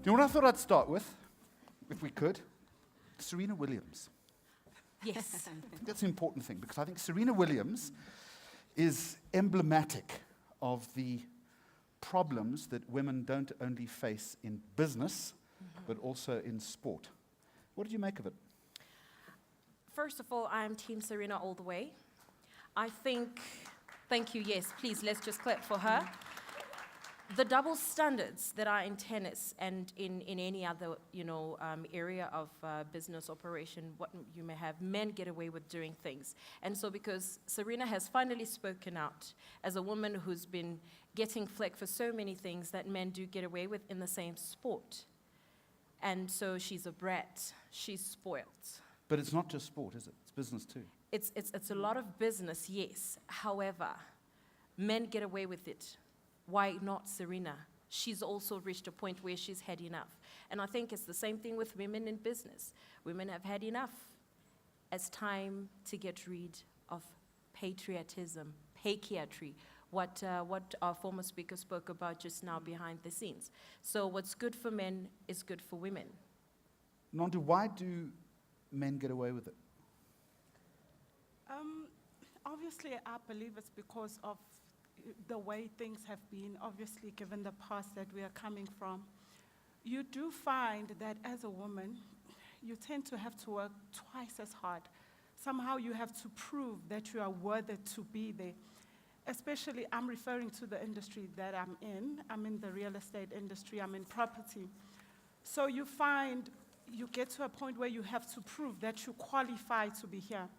You know what I thought I'd start with, if we could? Serena Williams. Yes. I think that's an important thing, because I think Serena Williams is emblematic of the problems that women don't only face in business, but also in sport. What did you make of it? First of all, I'm Team Serena all the way. I think, thank you, yes, please, let's just clap for her. The double standards that are in tennis and in any other, area of business operation, what you may have, men get away with doing things. And so because Serena has finally spoken out as a woman who's been getting flack for so many things that men do get away with in the same sport. And so she's a brat. She's spoilt. But it's not just sport, is it? It's business too. It's a lot of business, yes. However, men get away with it. Why not Serena? She's also reached a point where she's had enough. And I think it's the same thing with women in business. Women have had enough. It's time to get rid of patriotism, patriarchy, what our former speaker spoke about just now behind the scenes. So what's good for men is good for women. Nondu, why do men get away with it? Obviously, I believe it's because of the way things have been, obviously, given the past that we are coming from. You do find that as a woman, you tend to have to work twice as hard. Somehow you have to prove that you are worthy to be there. Especially, I'm referring to the industry that I'm in. I'm in the real estate industry, I'm in property. So you find you get to a point where you have to prove that you qualify to be here.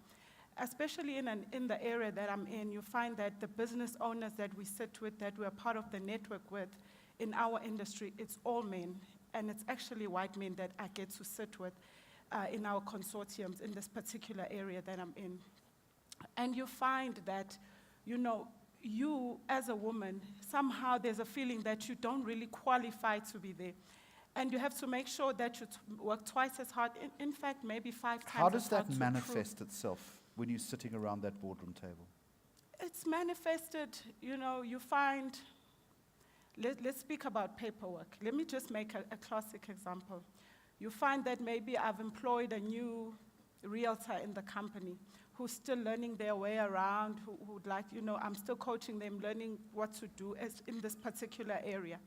Especially in the area that I'm in, you find that the business owners that we sit with, that we're part of the network with, in our industry, it's all men. And it's actually white men that I get to sit with in our consortiums in this particular area that I'm in. And you find that, you as a woman, somehow there's a feeling that you don't really qualify to be there. And you have to make sure that you work twice as hard, in fact, maybe 5 times as hard. How does that manifest itself when you're sitting around that boardroom table? It's manifested, you find, let's speak about paperwork. Let me just make a classic example. You find that maybe I've employed a new realtor in the company who's still learning their way around, who'd like, I'm still coaching them, learning what to do as in this particular area.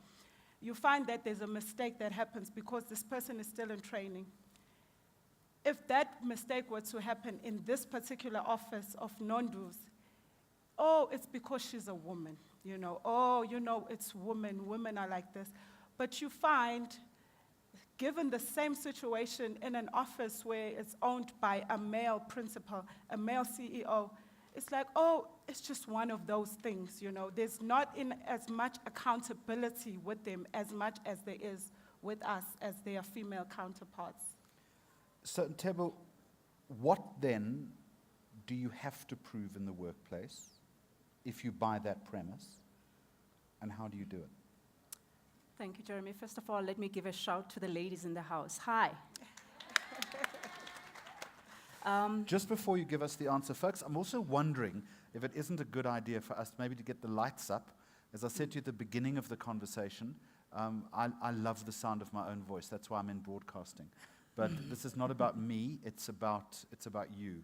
You find that there's a mistake that happens because this person is still in training. If that mistake were to happen in this particular office of Nondu's, it's because she's a woman, it's women are like this. But you find, given the same situation in an office where it's owned by a male principal, a male CEO, it's like, it's just one of those things, There's not in as much accountability with them as much as there is with us as their female counterparts. So, Tebo, what then do you have to prove in the workplace if you buy that premise, and how do you do it? Thank you, Jeremy. First of all, let me give a shout to the ladies in the house. Hi. Just before you give us the answer, folks, I'm also wondering if it isn't a good idea for us maybe to get the lights up. As I said to you at the beginning of the conversation, I love the sound of my own voice. That's why I'm in broadcasting. But this is not about me, it's about you.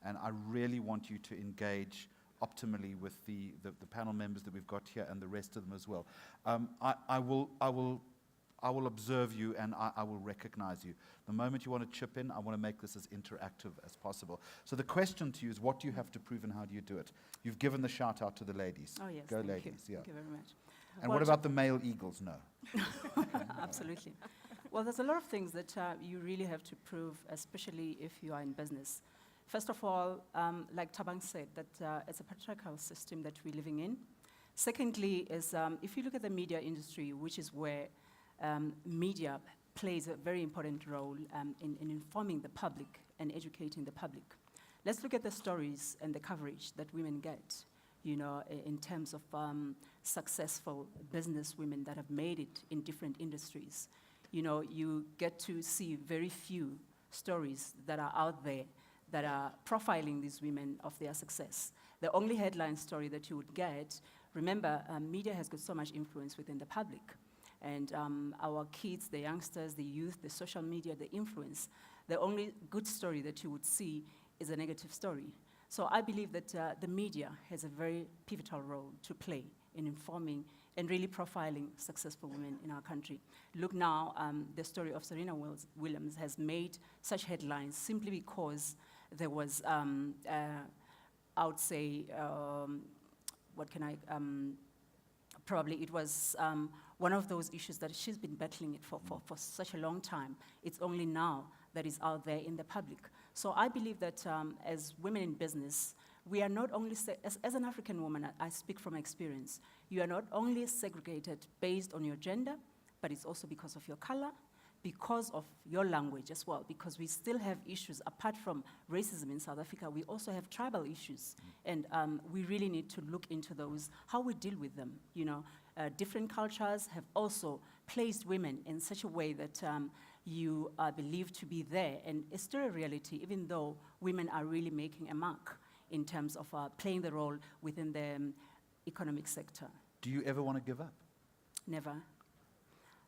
And I really want you to engage optimally with the panel members that we've got here and the rest of them as well. I will observe you and I will recognize you. The moment you want to chip in, I want to make this as interactive as possible. So the question to you is, what do you have to prove and how do you do it? You've given the shout out to the ladies. Oh yes, Go thank ladies, you. yeah. Thank you very much. And what about the male eagles? No. Absolutely. Well, there's a lot of things that you really have to prove, especially if you are in business. First of all, like Tabang said, that it's a patriarchal system that we're living in. Secondly is, if you look at the media industry, which is where media plays a very important role in informing the public and educating the public. Let's look at the stories and the coverage that women get, in terms of successful business women that have made it in different industries. You get to see very few stories that are out there that are profiling these women of their success. The only headline story that you would get, remember, media has got so much influence within the public. And our kids, the youngsters, the youth, the social media, the influence, the only good story that you would see is a negative story. So I believe that the media has a very pivotal role to play in informing and really profiling successful women in our country. Look now, the story of Serena Williams has made such headlines simply because there was, I would say, probably it was one of those issues that she's been battling it for such a long time. It's only now that it's out there in the public. So I believe that as women in business, we are not only, as an African woman, I speak from experience, you are not only segregated based on your gender, but it's also because of your color, because of your language as well, because we still have issues, apart from racism in South Africa, we also have tribal issues, and we really need to look into those, how we deal with them, you know. Different cultures have also placed women in such a way that you are believed to be there, and it's still a reality, even though women are really making a mark in terms of playing the role within the economic sector. Do you ever want to give up? Never.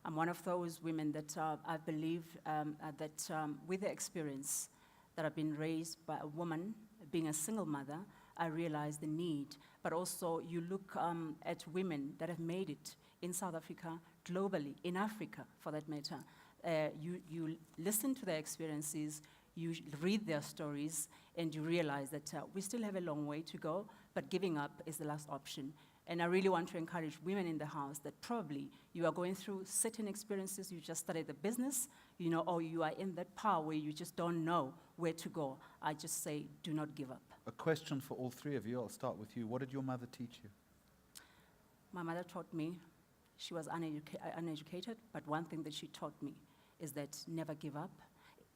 I'm one of those women that I believe that with the experience that I've been raised by a woman, being a single mother, I realize the need. But also you look at women that have made it in South Africa, globally, in Africa for that matter. You listen to their experiences, you read their stories, and you realize that we still have a long way to go, but giving up is the last option. And I really want to encourage women in the house that probably you are going through certain experiences, you just started the business, you know, or you are in that power where you just don't know where to go. I just say, do not give up. A question for all three of you. I'll start with you. What did your mother teach you? My mother taught me, she was uneducated, but one thing that she taught me is that never give up.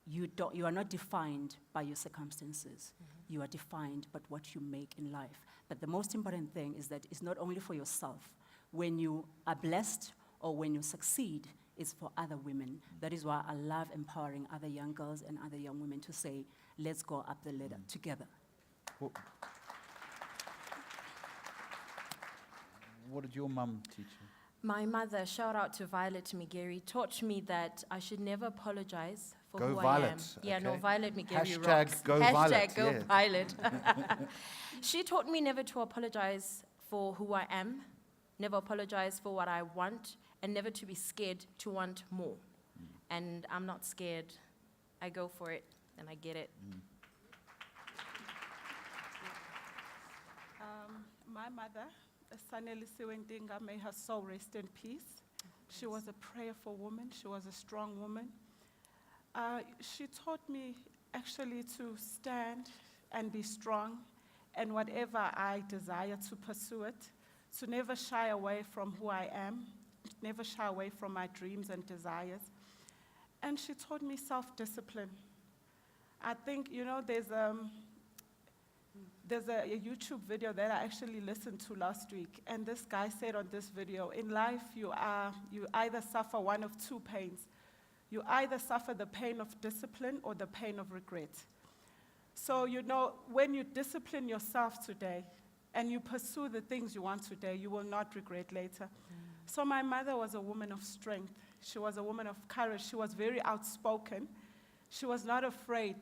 You are not defined by your circumstances. Mm-hmm. You are defined by what you make in life. But the most important thing is that it's not only for yourself. When you are blessed or when you succeed, it's for other women. Mm-hmm. That is why I love empowering other young girls and other young women to say, let's go up the ladder together. What did your mum teach you? My mother, shout out to Violet Migeri, taught me that I should never apologize for Go who Violet, I am. Yeah, no, okay. Violet Migeri Hashtag rocks. go Hashtag Violet, go yes. Violet. She taught me never to apologize for who I am, never apologize for what I want, and never to be scared to want more. And I'm not scared. I go for it, and I get it. My mother, Saneli Siwendinga, may her soul rest in peace. She was a prayerful woman. She was a strong woman. She taught me actually to stand and be strong, and whatever I desire to pursue it, to never shy away from who I am, never shy away from my dreams and desires. And she taught me self-discipline. I think, you know, there's a YouTube video that I actually listened to last week, and this guy said on this video, in life you either suffer one of two pains. You either suffer the pain of discipline or the pain of regret. So, you know, when you discipline yourself today and you pursue the things you want today, you will not regret later. So my mother was a woman of strength. She was a woman of courage. She was very outspoken. She was not afraid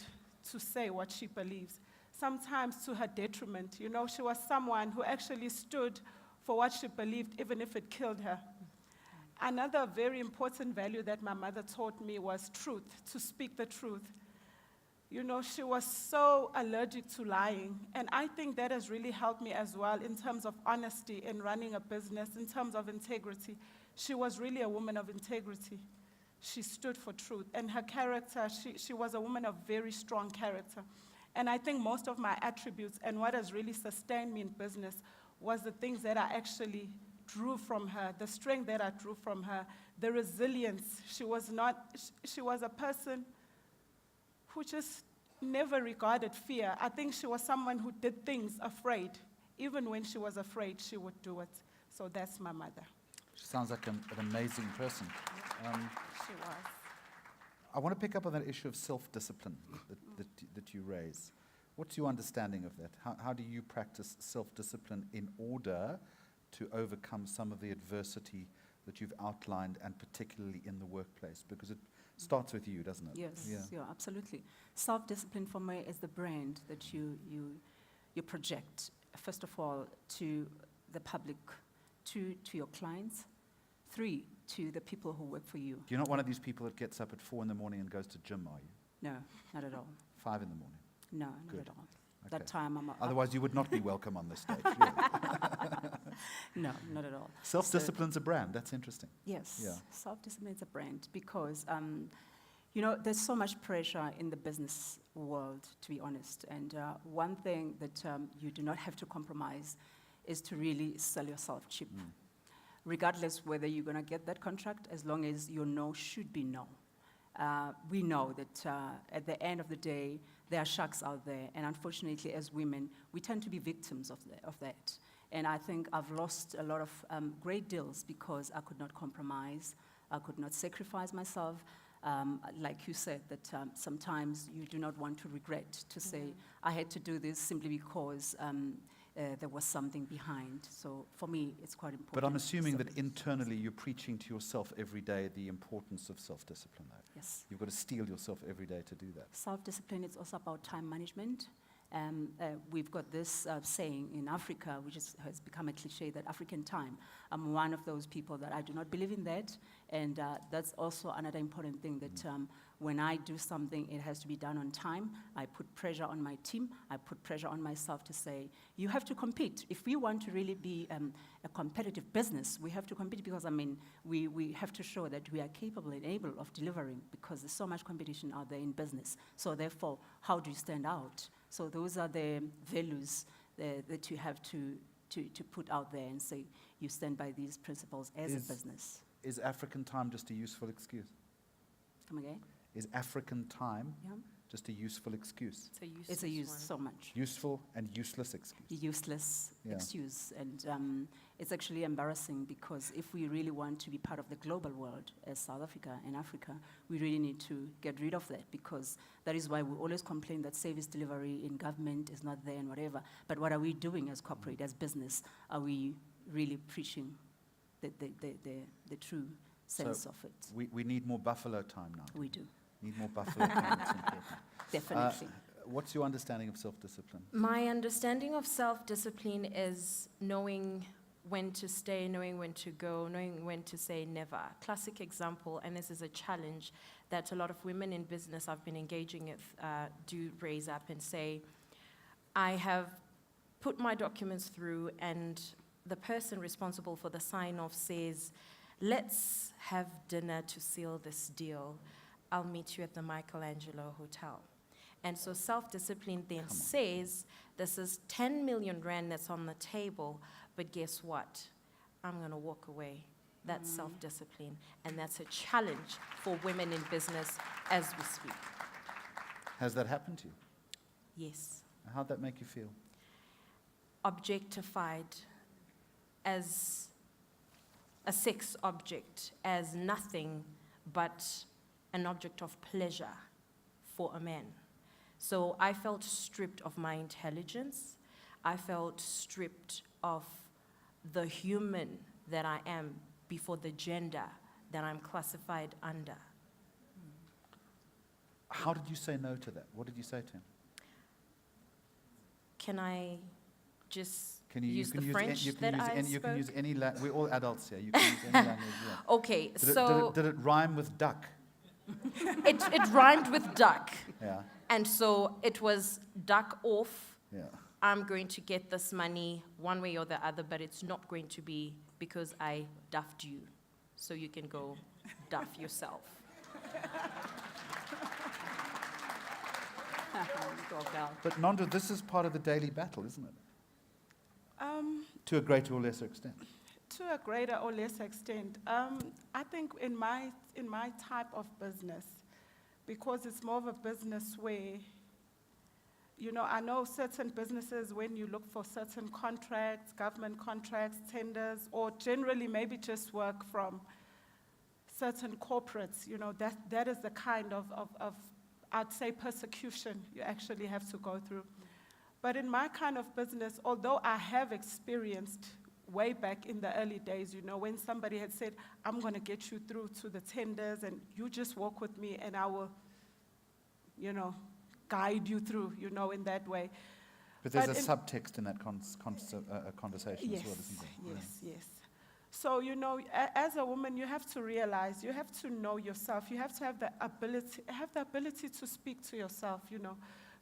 to say what she believes. Sometimes to her detriment. You know, she was someone who actually stood for what she believed, even if it killed her. Another very important value that my mother taught me was truth, to speak the truth. You know, she was so allergic to lying, and I think that has really helped me as well in terms of honesty in running a business, in terms of integrity. She was really a woman of integrity. She stood for truth, and her character, she was a woman of very strong character. And I think most of my attributes and what has really sustained me in business was the things that I actually drew from her, the strength that I drew from her, the resilience. She was a person who just never regarded fear. I think she was someone who did things afraid. Even when she was afraid, she would do it. So that's my mother. She sounds like an amazing person. She was. I want to pick up on that issue of self-discipline that you raise. What's your understanding of that? How do you practice self-discipline in order to overcome some of the adversity that you've outlined, and particularly in the workplace? Because it starts with you, doesn't it? Yes, Yeah. yeah, absolutely. Self-discipline for me is the brand that you project, first of all, to the public, to your clients, 3, to the people who work for you. You're not one of these people that gets up at 4 in the morning and goes to gym, are you? No, not at all. 5 in the morning. No, not Good. at all. Okay. That time I'm up. Otherwise, you would not be welcome on this stage. Really. No, not at all. Self-discipline's a brand. That's interesting. Yes, Yeah. self-discipline is a brand because, there's so much pressure in the business world, to be honest. And one thing that you do not have to compromise is to really sell yourself cheap, regardless whether you're going to get that contract, as long as your no should be no. We know that at the end of the day, there are sharks out there, and unfortunately, as women, we tend to be victims of that. And I think I've lost a lot of great deals because I could not compromise, I could not sacrifice myself. Like you said, that sometimes you do not want to regret to say, I had to do this simply because there was something behind. So for me, it's quite important. But I'm assuming that internally you're preaching to yourself every day the importance of self-discipline, though. Yes. You've got to steel yourself every day to do that. Self-discipline is also about time management. We've got this saying in Africa, which has become a cliche, that African time. I'm one of those people that I do not believe in that. And that's also another important thing that when I do something, it has to be done on time. I put pressure on my team. I put pressure on myself to say, you have to compete. If we want to really be a competitive business, we have to compete because, we have to show that we are capable and able of delivering because there's so much competition out there in business. So therefore, how do you stand out? So those are the values that you have to put out there and say, you stand by these principles as a business. Is African time just a useful excuse? Come again? Is African time Yeah. just a useful excuse? It's a use so much. Useful and useless excuse. Useless Yeah. excuse. And it's actually embarrassing because if we really want to be part of the global world as South Africa and Africa, we really need to get rid of that because that is why we always complain that service delivery in government is not there and whatever. But what are we doing as corporate, as business? Are we really preaching the true sense of it? We need more buffalo time now. We do, Need more buffalo time. It's important. definitely. What's your understanding of self-discipline? My understanding of self-discipline is knowing when to stay, knowing when to go, knowing when to say never. Classic example, and this is a challenge that a lot of women in business I've been engaging with do raise up and say, I have put my documents through and the person responsible for the sign-off says, let's have dinner to seal this deal. I'll meet you at the Michelangelo Hotel. And so self-discipline then says, this is 10 million rand that's on the table, but guess what? I'm going to walk away. That's self-discipline, and that's a challenge for women in business as we speak. Has that happened to you? Yes. How'd that make you feel? Objectified as a sex object, as nothing but an object of pleasure for a man. So I felt stripped of my intelligence. I felt stripped of the human that I am before the gender that I'm classified under. How did you say no to that? What did you say to him? Can I just Can you use can the use French you can that use I any, you can spoke? use any we're all adults here. You can use any language you want. Okay, Did so it rhyme with duck? it rhymed with duck. Yeah. And so it was duck off. Yeah. I'm going to get this money one way or the other, but it's not going to be because I duffed you. So you can go duff yourself. But Nanda, this is part of the daily battle, isn't it? To a greater or lesser extent. To a greater or lesser extent, I think in my type of business, because it's more of a business where, I know certain businesses, when you look for certain contracts, government contracts, tenders, or generally maybe just work from certain corporates, that is the kind of I'd say, persecution you actually have to go through. But in my kind of business, although I have experienced way back in the early days, you know, when somebody had said, I'm going to get you through to the tenders and you just walk with me and I will, you know, guide you through, you know, in that way. But there's But a in- subtext in that conversation Yes, as well, isn't there? yes. So, you know, as a woman, you have to realize, you have to know yourself. You have to have the ability to speak to yourself, you know.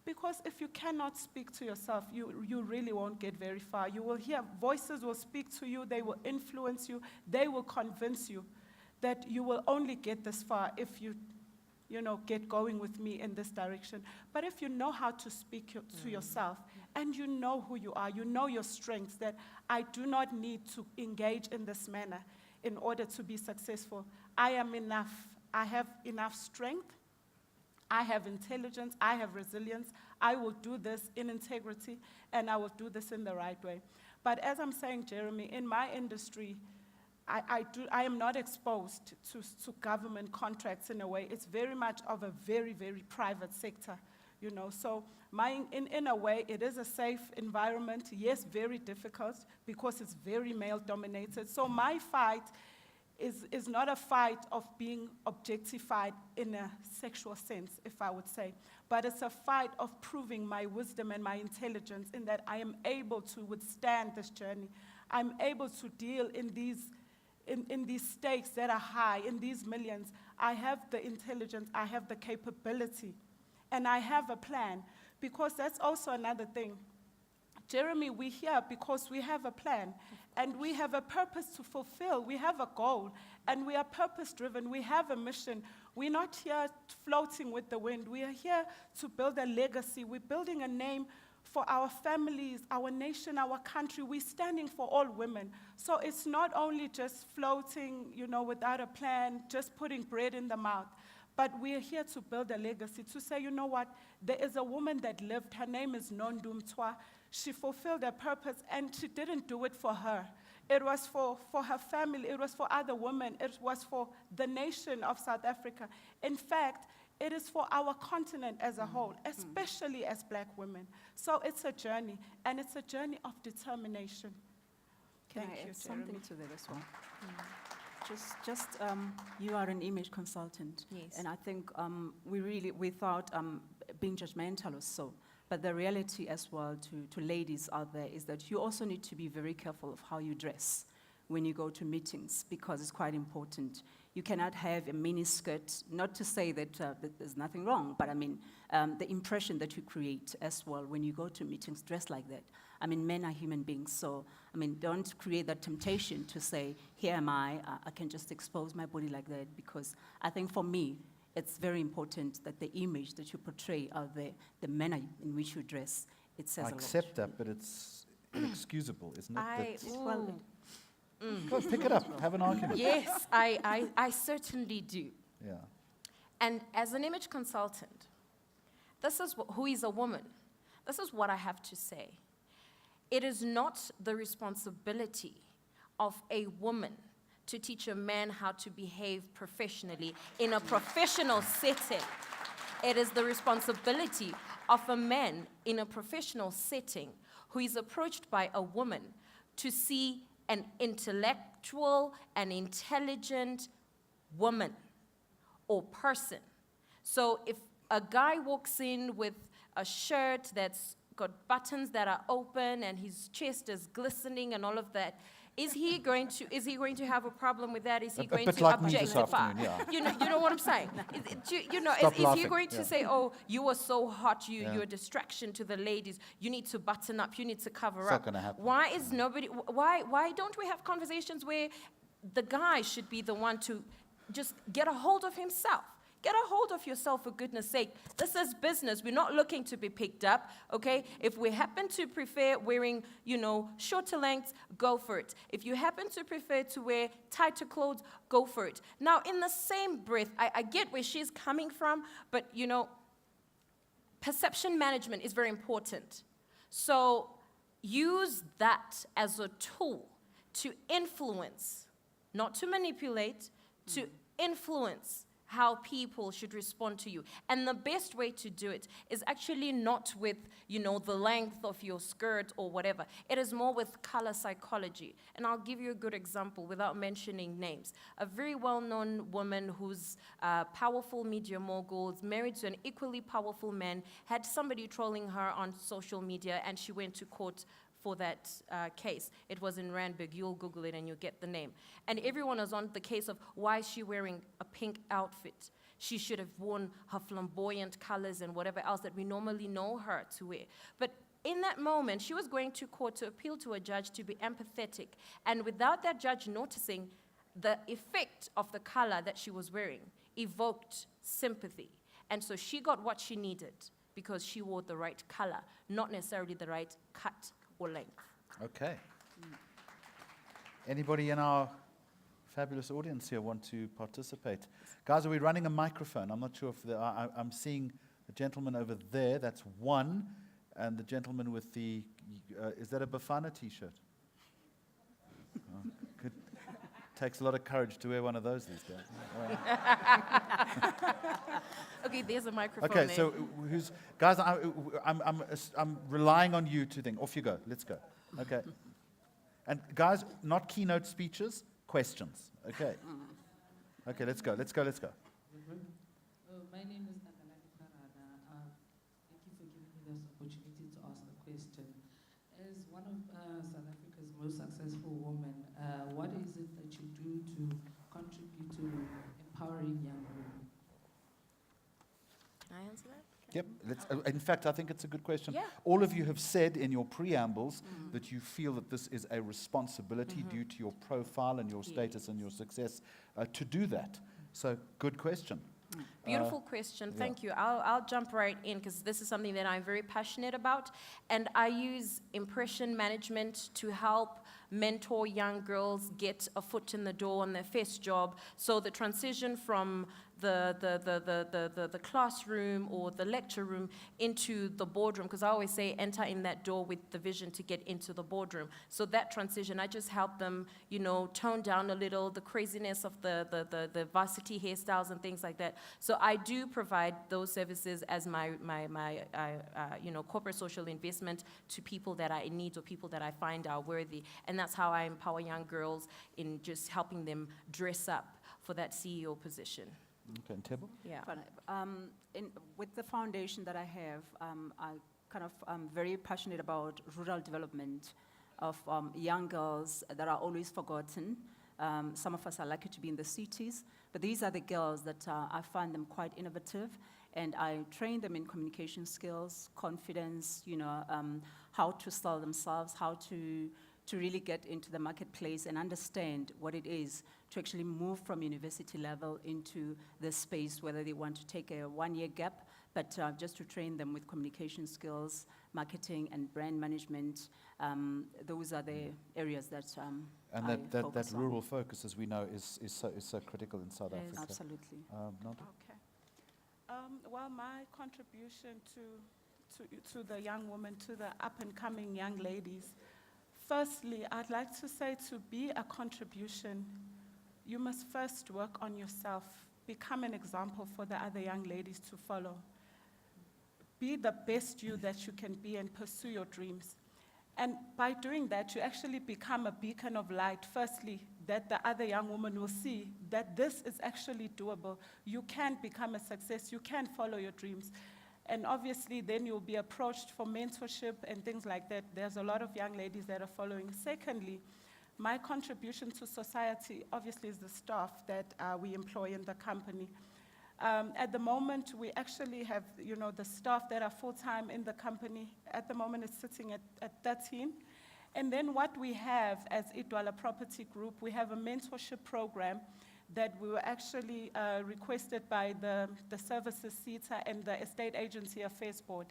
Because if you cannot speak to yourself, you really won't get very far. You will hear voices will speak to you, they will influence you, they will convince you that you will only get this far if you know, get going with me in this direction. But if you know how to speak to yourself, and you know who you are, you know your strengths, that I do not need to engage in this manner in order to be successful. I am enough. I have enough strength. I have intelligence. I have resilience. I will do this in integrity, and I will do this in the right way. But as I'm saying, Jeremy, in my industry, I am not exposed to government contracts in a way. It's very much of a very, very private sector, you know. So in a way, it is a safe environment. Yes, very difficult because it's very male-dominated. So my fight is not a fight of being objectified in a sexual sense, if I would say, but it's a fight of proving my wisdom and my intelligence in that I am able to withstand this journey. I'm able to deal in these stakes that are high, in these millions. I have the intelligence, I have the capability, and I have a plan, because that's also another thing. Jeremy, we're here because we have a plan, and we have a purpose to fulfill. We have a goal, and we are purpose-driven. We have a mission. We're not here floating with the wind. We are here to build a legacy. We're building a name for our families, our nation, our country. We're standing for all women. So it's not only just floating, you know, without a plan, just putting bread in the mouth, but we're here to build a legacy, to say, you know what, there is a woman that lived. Her name is Nondum Twa. She fulfilled her purpose, and she didn't do it for her. It was for her family. It was for other women. It was for the nation of South Africa. In fact, it is for our continent as a whole, especially as Black women. So it's a journey, and it's a journey of determination. Can Thank I you, add something Jeremy. to that as well? You are an image consultant. Yes. And I think we thought being judgmental or so, but the reality as well to ladies out there is that you also need to be very careful of how you dress when you go to meetings, because it's quite important. You cannot have a mini skirt, not to say that there's nothing wrong, but I mean, the impression that you create as well when you go to meetings dressed like that. I mean, men are human beings, so, I mean, don't create that temptation to say, here am I can just expose my body like that, because I think for me, it's very important that the image that you portray out there, the manner in which you dress, it says I a lot. accept that, but it's inexcusable, isn't it? Well, Go pick it up, have an argument. Yes, I certainly do. Yeah. And as an image consultant, this is who is a woman. This is what I have to say. It is not the responsibility of a woman to teach a man how to behave professionally in a professional setting. It is the responsibility of a man in a professional setting who is approached by a woman to see an intellectual and intelligent woman or person. So if a guy walks in with a shirt that's got buttons that are open and his chest is glistening and all of that, is he going to have a problem with that? Is he A going bit to like me this objectify? afternoon, yeah. You know what I'm saying? Stop Is he laughing, going to yeah. say, oh, you are so hot, Yeah. you're a distraction to the ladies, you need to button up, you need to cover It's up? not gonna happen. Why don't we have conversations where the guy should be the one to just get a hold of himself? Get a hold of yourself, for goodness sake. This is business. We're not looking to be picked up, okay? If we happen to prefer wearing, shorter lengths, go for it. If you happen to prefer to wear tighter clothes, go for it. Now, in the same breath, I get where she's coming from, but, perception management is very important. So use that as a tool to influence, not to manipulate, to influence how people should respond to you. And the best way to do it is actually not with, the length of your skirt or whatever. It is more with color psychology. And I'll give you a good example without mentioning names. A very well-known woman who's a powerful media mogul, is married to an equally powerful man, had somebody trolling her on social media, and she went to court for that case. It was in Randburg. You'll Google it and you'll get the name. And everyone was on the case of why is she wearing a pink outfit? She should have worn her flamboyant colors and whatever else that we normally know her to wear. But in that moment, she was going to court to appeal to a judge to be empathetic. And without that judge noticing, the effect of the color that she was wearing evoked sympathy. And so she got what she needed because she wore the right color, not necessarily the right cut or length. Okay. Anybody in our fabulous audience here want to participate? Guys, are we running a microphone? I'm not sure if I'm seeing a gentleman over there. That's one. And the gentleman with the, is that a Bafana t-shirt? Oh, good. Takes a lot of courage to wear one of those these days. All right. Okay, there's a microphone Okay, there. so who's, guys, I'm relying on you to think. Off you go. Let's go. Okay. And guys, not keynote speeches, questions. Okay. Okay, let's go. My name is Akalani Parada. Thank you for giving me this opportunity to ask a question. As one of South Africa's most successful women, what is it that you do to contribute to empowering young women? Can I answer that? Yep. In fact, I think it's a good question. Yeah. All of you have said in your preambles that you feel that this is a responsibility due to your profile and your status and your success to do that. So, good question. Beautiful question. yeah. Thank you. I'll jump right in because this is something that I'm very passionate about. And I use impression management to help mentor young girls get a foot in the door on their first job. So the transition from the classroom or the lecture room into the boardroom, because I always say enter in that door with the vision to get into the boardroom. So that transition, I just help them, tone down a little the craziness of the varsity hairstyles and things like that. So I do provide those services as my corporate social investment to people that are in need or people that I find are worthy. And that's how I empower young girls in just helping them dress up for that CEO position. Okay, and Tebo? Yeah. With the foundation that I have, I'm very passionate about rural development of young girls that are always forgotten. Some of us are lucky to be in the cities, but these are the girls that I find them quite innovative, and I train them in communication skills, confidence, how to sell themselves, how to really get into the marketplace and understand what it is to actually move from university level into the space, whether they want to take a one-year gap, but just to train them with communication skills, marketing and brand management. Those are the areas that And I that focus on. rural focus, as we know, is so critical in South Yes. Africa. Absolutely. Nanda? Okay. Well, my contribution to the young women, to the up-and-coming young ladies, firstly, I'd like to say to be a contribution, you must first work on yourself. Become an example for the other young ladies to follow. Be the best you that you can be and pursue your dreams. And by doing that, you actually become a beacon of light, firstly, that the other young woman will see that this is actually doable. You can become a success. You can follow your dreams. And obviously, then you'll be approached for mentorship and things like that. There's a lot of young ladies that are following. Secondly, my contribution to society, obviously, is the staff that we employ in the company. At the moment, we actually have, the staff that are full-time in the company. At the moment, it's sitting at 13. And then what we have as Idwala Property Group, we have a mentorship program that we were actually requested by the Services CETA and the Estate Agency Affairs Board.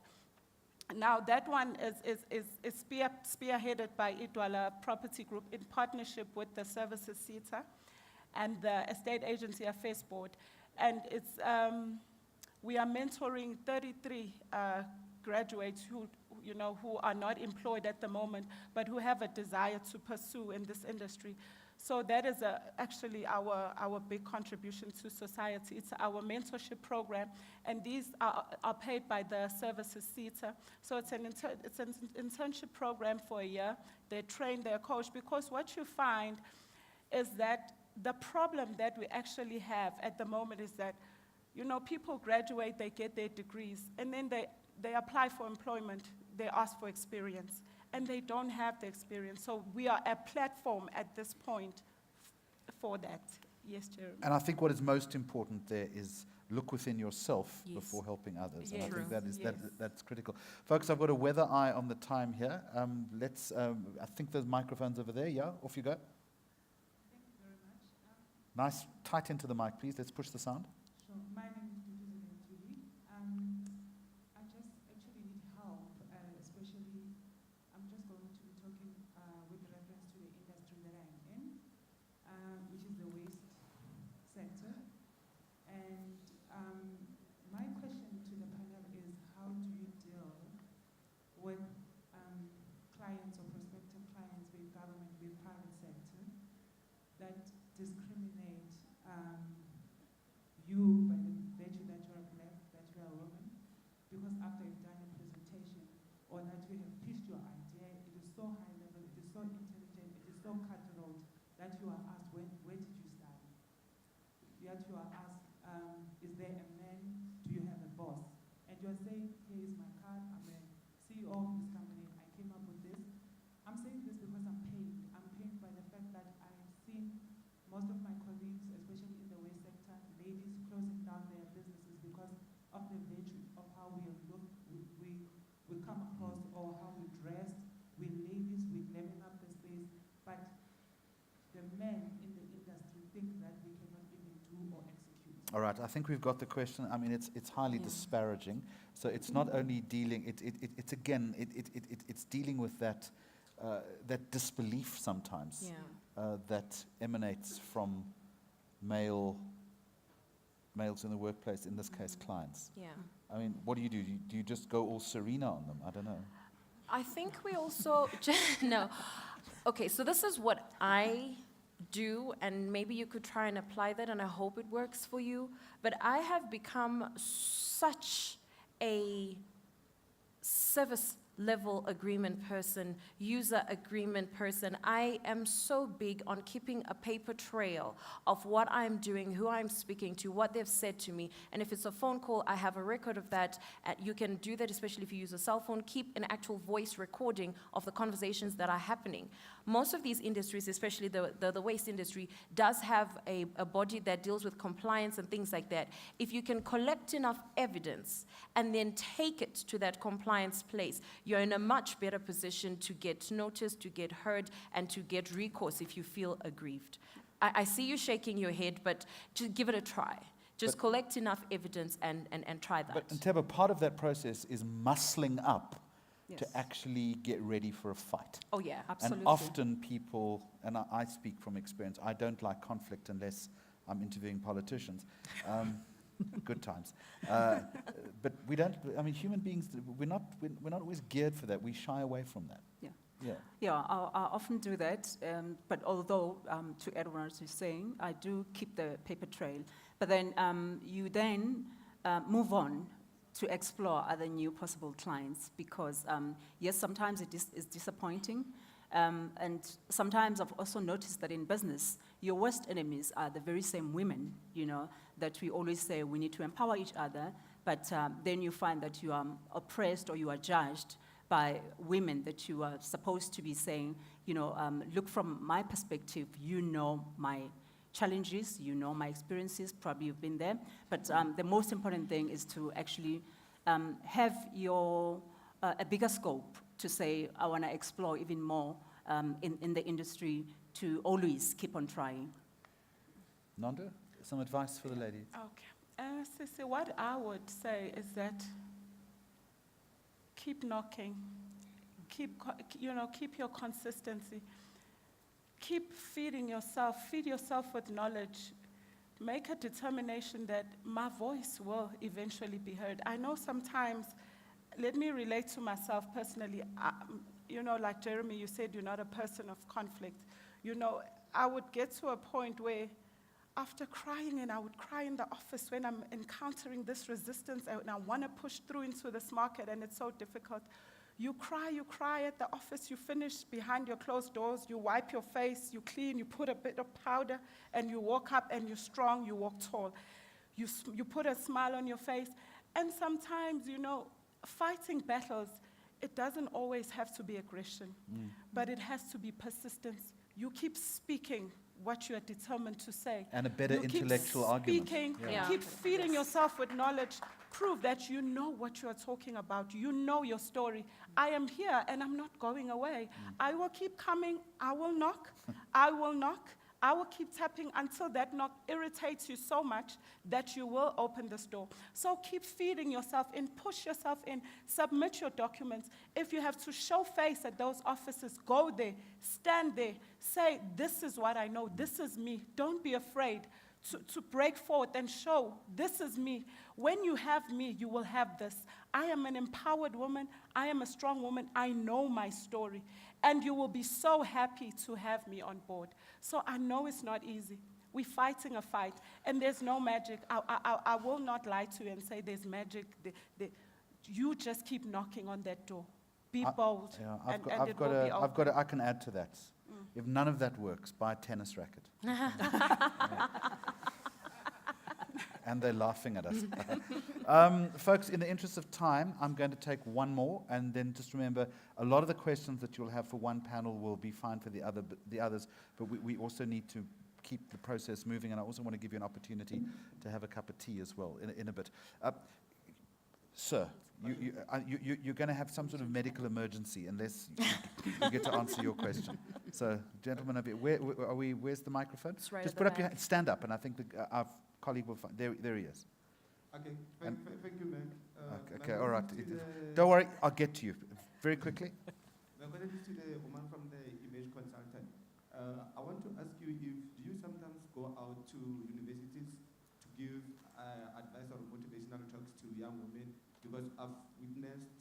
Now, that one is spearheaded by Idwala Property Group in partnership with the Services CETA and the Estate Agency Affairs Board. And it's, we are mentoring 33 graduates who are not employed at the moment, but who have a desire to pursue in this industry. So that is actually our big contribution to society. It's our mentorship program, and these are paid by the services theatre. So it's an internship program for a year. They train their coach, because what you find is that the problem that we actually have at the moment is that, people graduate, they get their degrees, and then they apply for employment, they ask for experience, and they don't have the experience. So we are a platform at this point for that. Yes, Jeremy. And I think what is most important there is look within yourself Yes. before helping others. And I Yes. think that is Yes. that's critical. Folks, I've got a weather eye on the time here. I think there's microphones over there. Yeah, off you go. Thank you very much. Nice, tight into the mic, please. Let's push the sound. Sure. My name is Tuli. I just actually need help, especially I'm just going to be talking with reference to the industry that I'm in, which is the waste sector. And my question to the panel is, how do you deal with clients or prospective clients with government, with private sector, that discriminate you by the virtue that you are black, that you are a woman, because after you've done a presentation or that you have pitched your idea, it is so high level, it is so intelligent, it is so cutthroat that you are asked, where did you study? Yet you are asked, is there a man, do you have a boss? And you are saying, here is my card, I'm a CEO of this company, I came up with this. I'm saying this because I'm pained. I'm pained by the fact that I have seen most of my colleagues, especially in the waste sector, ladies closing down their businesses because of the virtue of how we look, we come across, or how we dress. We're ladies, we're glaming up the space, but the men in the industry think that we cannot even do or execute. All right, I think we've got the question. I mean, it's highly Yeah. disparaging. So it's not only dealing, it's again, it's dealing with that disbelief sometimes Yeah. that emanates from males in the workplace, in this case, clients. Yeah. I mean, what do you do? Do you just go all Serena on them? I don't know. I think we also, no. Okay, so this is what I do, and maybe you could try and apply that, and I hope it works for you. But I have become such a service level agreement person, user agreement person. I am so big on keeping a paper trail of what I'm doing, who I'm speaking to, what they've said to me. And if it's a phone call, I have a record of that. You can do that, especially if you use a cell phone. Keep an actual voice recording of the conversations that are happening. Most of these industries, especially the waste industry, does have a body that deals with compliance and things like that. If you can collect enough evidence and then take it to that compliance place, you're in a much better position to get noticed, to get heard, and to get recourse if you feel aggrieved. I see you shaking your head, but just give it a try. Just collect enough evidence and try that. But Nteba, part of that process is muscling up Yes. to actually get ready for a fight. Oh, yeah. Absolutely. And often people, and I speak from experience, I don't like conflict unless I'm interviewing politicians. Good times. But we don't, I mean, human beings, we're not always geared for that. We shy away from that. Yeah. Yeah. Yeah, I often do that, but although, to add what you're saying, I do keep the paper trail. But then you then move on to explore other new possible clients because, yes, sometimes it is disappointing. And sometimes I've also noticed that in business, your worst enemies are the very same women, that we always say we need to empower each other, but then you find that you are oppressed or you are judged by women that you are supposed to be saying, look, from my perspective, my challenges, my experiences, probably you've been there, but the most important thing is to actually have a bigger scope to say, I want to explore even more in the industry to always keep on trying. Nanda, some advice for the ladies? Okay. Sissy, what I would say is that keep knocking. Keep your consistency. Keep feeding yourself. Feed yourself with knowledge. Make a determination that my voice will eventually be heard. I know sometimes, let me relate to myself personally. Like Jeremy, you said you're not a person of conflict. I would get to a point where after crying, and I would cry in the office when I'm encountering this resistance, and I want to push through into this market, and it's so difficult. You cry at the office, you finish behind your closed doors, you wipe your face, you clean, you put a bit of powder, and you walk up, and you're strong, you walk tall. You put a smile on your face, and sometimes, fighting battles, it doesn't always have to be aggression, but it has to be persistence. You keep speaking what you are determined to say. And a better You keep intellectual argument. speaking, Yeah. keep feeding yourself with knowledge. Prove that you know what you are talking about. You know your story. I am here and I'm not going away. I will keep coming. I will knock. I will knock. I will keep tapping until that knock irritates you so much that you will open this door. So keep feeding yourself in, push yourself in, submit your documents. If you have to show face at those offices, go there, stand there, say, this is what I know, this is me. Don't be afraid to break forth and show, this is me. When you have me, you will have this. I am an empowered woman. I am a strong woman. I know my story. And you will be so happy to have me on board. So I know it's not easy. We're fighting a fight, and there's no magic. I will not lie to you and say there's magic. You just keep knocking on that door. Be bold, Yeah, and it will be open. I can add to that. If none of that works, buy a tennis racket. Yeah. And they're laughing at us. Folks, in the interest of time, I'm going to take one more, and then just remember, a lot of the questions that you'll have for one panel will be fine for the others, but we also need to keep the process moving, and I also want to give you an opportunity to have a cup of tea as well in a bit. Sir, you're going to have some sort of medical emergency unless you get to answer your question. So, gentlemen, where are we? Where's the microphone? It's right Just at put the up your back. hand. Stand up, and I think our colleague will find. There he is. Okay, thank you, Meg. Okay, all right. Don't worry, I'll get to you very quickly. My question is to the woman from the image consultant. I want to ask you, do you sometimes go out to universities to give advice or motivational talks to young women? Because I've witnessed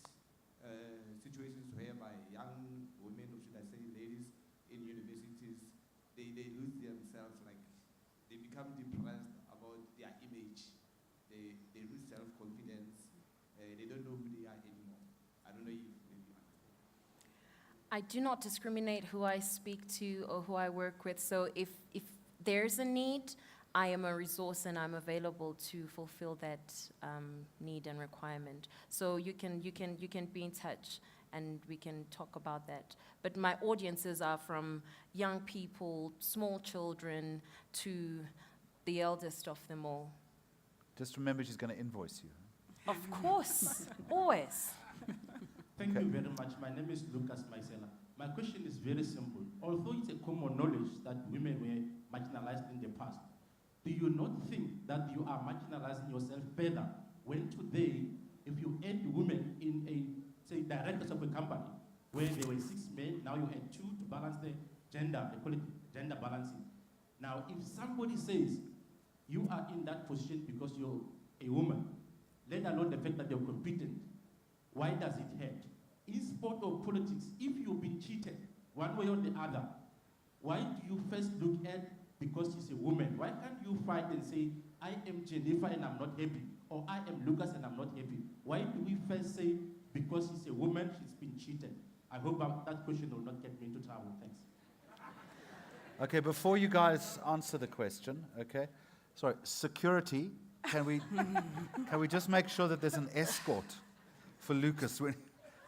situations whereby young women, or should I say ladies, in universities, they lose themselves, like they become depressed about their image. They lose self-confidence. They don't know who they are anymore. I don't know if maybe you understand. I do not discriminate who I speak to or who I work with. So if there's a need, I am a resource and I'm available to fulfill that need and requirement. So you can be in touch and we can talk about that. But my audiences are from young people, small children, to the eldest of them all. Just remember, she's going to invoice you. Of course, always. Thank you very much. My name is Lucas Maisela. My question is very simple. Although it's a common knowledge that women were marginalized in the past, do you not think that you are marginalizing yourself further when today, if you add women in a, say, directors of a company, where there were 6 men, now you had 2 to balance the gender, they call it gender balancing. Now, if somebody says you are in that position because you're a woman, let alone the fact that you're competent, why does it hurt? In sport or politics, if you've been cheated one way or the other, why do you first look at because she's a woman? Why can't you fight and say, I am Jennifer and I'm not happy, or I am Lucas and I'm not happy? Why do we first say, because she's a woman, she's been cheated? I hope that question will not get me into trouble. Thanks. Okay, before you guys answer the question, okay, sorry, security, can we just make sure that there's an escort for Lucas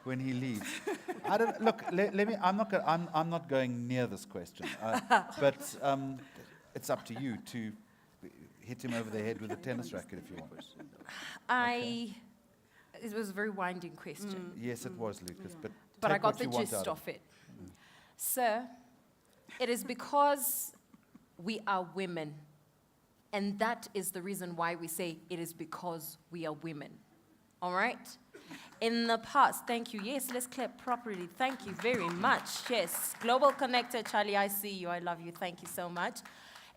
when he leaves? I don't look. Let me. I'm not going near this question, but it's up to you to hit him over the head with a tennis racket if you want. It was a very winding question. Yes, it was, Lucas, but But I take got what the you want gist out of it. Sir, it is because we are women. And that is the reason why we say it is because we are women. All right? In the past, thank you. Yes, let's clap properly. Thank you very much. Yes, Global Connector, Charlie, I see you. I love you. Thank you so much.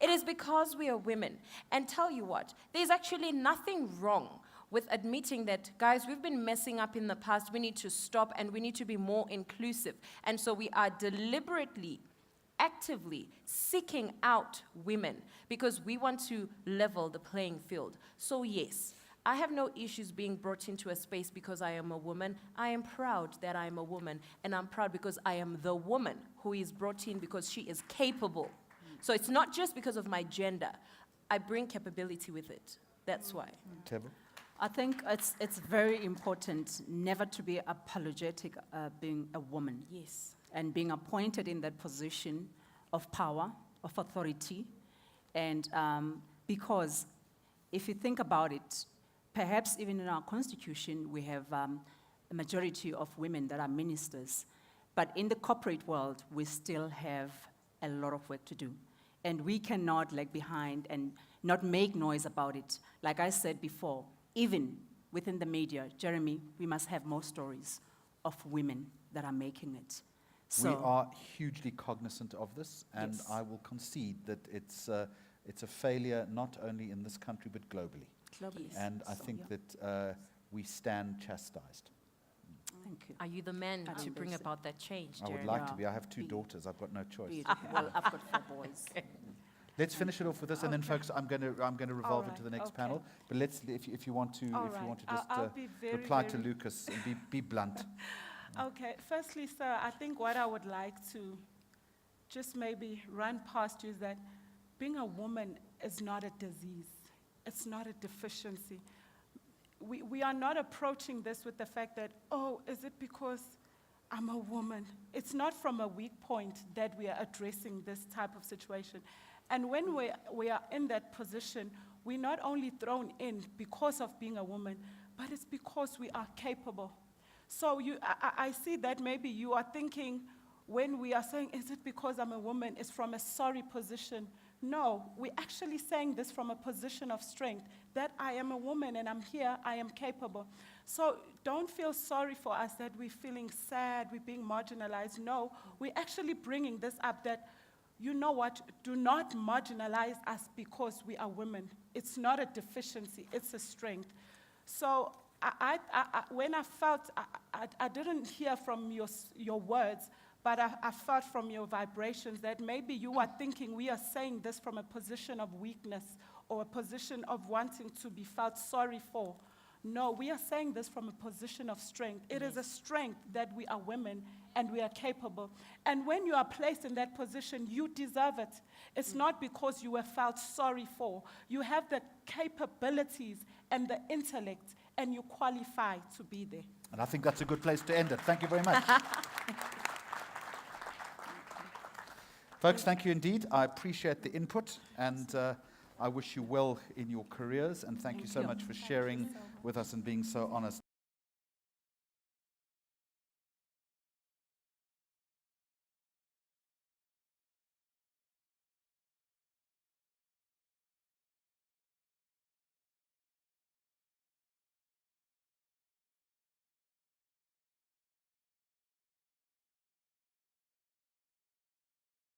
It is because we are women. And tell you what, there's actually nothing wrong with admitting that, guys, we've been messing up in the past. We need to stop and we need to be more inclusive. And so we are deliberately actively seeking out women because we want to level the playing field. So yes, I have no issues being brought into a space because I am a woman. I am proud that I am a woman, and I'm proud because I am the woman who is brought in because she is capable. So it's not just because of my gender. I bring capability with it. That's why. Tebo? I think it's very important never to be apologetic being a woman Yes. and being appointed in that position of power, of authority. And because if you think about it, perhaps even in our constitution, we have a majority of women that are ministers. But in the corporate world, we still have a lot of work to do. And we cannot lag behind and not make noise about it. Like I said before, even within the media, Jeremy, we must have more stories of women that are making it. We are hugely cognizant of this, and Yes. I will concede that it's a failure not only in this country but globally. globally. And I So, think yeah. that we stand chastised. Thank you. Are you the man I to think bring that's it. about that change, I would Jeremy? like to Yeah. be. I have 2 Be- daughters. I've got no choice. Beautiful. Well, I've got 4 boys. Let's finish it off with this, and then, Okay. folks, I'm going to revolve All into the right, next okay. panel. But let's, if you want to, All if you right, want to I'll- just I'll be very, reply to very- Lucas and be blunt. Okay, firstly, sir, I think what I would like to just maybe run past you is that being a woman is not a disease. It's not a deficiency. We are not approaching this with the fact that, oh, is it because I'm a woman? It's not from a weak point that we are addressing this type of situation. And when we are in that position, we're not only thrown in because of being a woman, but it's because we are capable. So I see that maybe you are thinking when we are saying, is it because I'm a woman, it's from a sorry position. No, we're actually saying this from a position of strength, that I am a woman and I'm here, I am capable. So don't feel sorry for us that we're feeling sad, we're being marginalized. No, we're actually bringing this up that, you know what, do not marginalize us because we are women. It's not a deficiency, it's a strength. So when I felt, I didn't hear from your words, but I felt from your vibrations that maybe you are thinking we are saying this from a position of weakness or a position of wanting to be felt sorry for. No, we are saying this from a position of strength. It is a strength that we are women and we are capable. And when you are placed in that position, you deserve it. It's not because you were felt sorry for. You have the capabilities and the intellect, and you qualify to be there. And I think that's a good place to end it. Thank you very much. Folks, thank you indeed. I appreciate the input, and I wish you well in your careers, and thank you so much for sharing with us and being so honest.